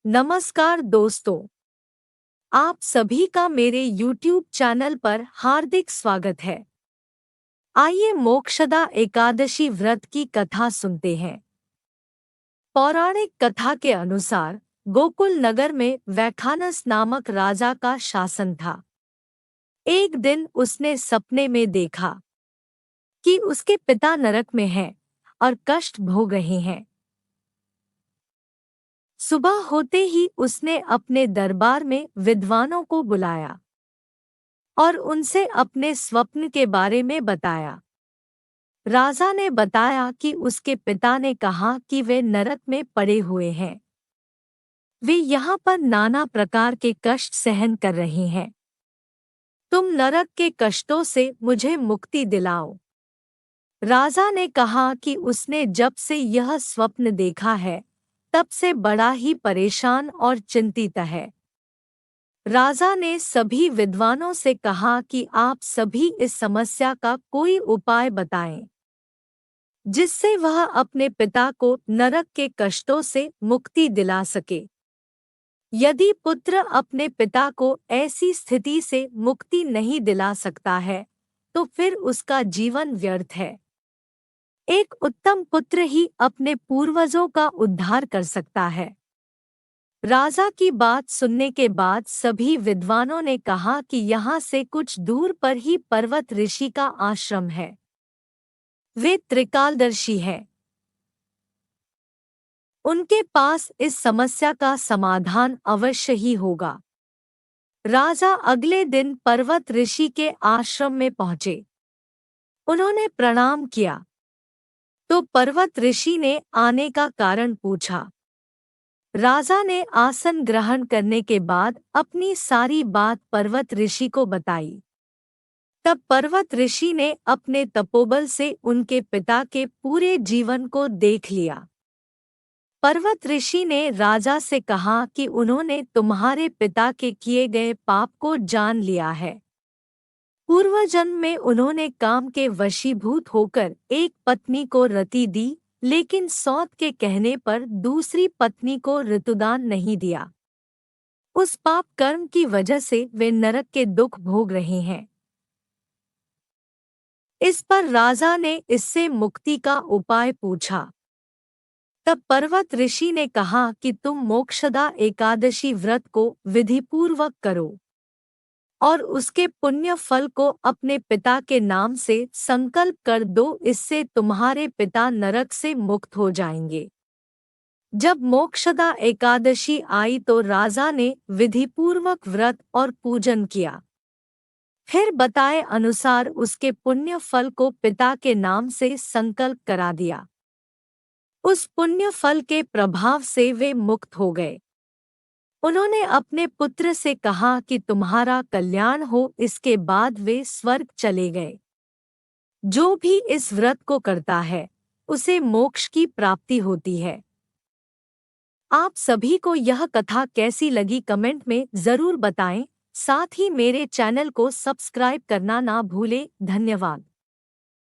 नमस्कार दोस्तों, आप सभी का मेरे YouTube चैनल पर हार्दिक स्वागत है। आइए मोक्षदा एकादशी व्रत की कथा सुनते हैं। पौराणिक कथा के अनुसार गोकुल नगर में वैखानस नामक राजा का शासन था। एक दिन उसने सपने में देखा कि उसके पिता नरक में हैं और कष्ट भोग रहे हैं। सुबह होते ही उसने अपने दरबार में विद्वानों को बुलाया और उनसे अपने स्वप्न के बारे में बताया। राजा ने बताया कि उसके पिता ने कहा कि वे नरक में पड़े हुए हैं। वे यहाँ पर नाना प्रकार के कष्ट सहन कर रहे हैं। तुम नरक के कष्टों से मुझे मुक्ति दिलाओ। राजा ने कहा कि उसने जब से यह स्वप्न देखा है, तब से बड़ा ही परेशान और चिंतित है। राजा ने सभी विद्वानों से कहा कि आप सभी इस समस्या का कोई उपाय बताएं, जिससे वह अपने पिता को नरक के कष्टों से मुक्ति दिला सके। यदि पुत्र अपने पिता को ऐसी स्थिति से मुक्ति नहीं दिला सकता है, तो फिर उसका जीवन व्यर्थ है। एक उत्तम पुत्र ही अपने पूर्वजों का उद्धार कर सकता है। राजा की बात सुनने के बाद सभी विद्वानों ने कहा कि यहाँ से कुछ दूर पर ही पर्वत ऋषि का आश्रम है। वे त्रिकालदर्शी हैं। उनके पास इस समस्या का समाधान अवश्य ही होगा। राजा अगले दिन पर्वत ऋषि के आश्रम में पहुंचे। उन्होंने प्रणाम किया तो पर्वत ऋषि ने आने का कारण पूछा। राजा ने आसन ग्रहण करने के बाद अपनी सारी बात पर्वत ऋषि को बताई। तब पर्वत ऋषि ने अपने तपोबल से उनके पिता के पूरे जीवन को देख लिया। पर्वत ऋषि ने राजा से कहा कि उन्होंने तुम्हारे पिता के किए गए पाप को जान लिया है। पूर्व जन्म में उन्होंने काम के वशीभूत होकर एक पत्नी को रति दी, लेकिन सौत के कहने पर दूसरी पत्नी को ऋतुदान नहीं दिया। उस पाप कर्म की वजह से वे नरक के दुख भोग रहे हैं। इस पर राजा ने इससे मुक्ति का उपाय पूछा। तब पर्वत ऋषि ने कहा कि तुम मोक्षदा एकादशी व्रत को विधिपूर्वक करो और उसके पुण्य फल को अपने पिता के नाम से संकल्प कर दो, इससे तुम्हारे पिता नरक से मुक्त हो जाएंगे। जब मोक्षदा एकादशी आई तो राजा ने विधिपूर्वक व्रत और पूजन किया। फिर बताए अनुसार उसके पुण्य फल को पिता के नाम से संकल्प करा दिया। उस पुण्य फल के प्रभाव से वे मुक्त हो गए। उन्होंने अपने पुत्र से कहा कि तुम्हारा कल्याण हो। इसके बाद वे स्वर्ग चले गए। जो भी इस व्रत को करता है, उसे मोक्ष की प्राप्ति होती है। आप सभी को यह कथा कैसी लगी कमेंट में जरूर बताएं। साथ ही मेरे चैनल को सब्सक्राइब करना ना भूलें। धन्यवाद।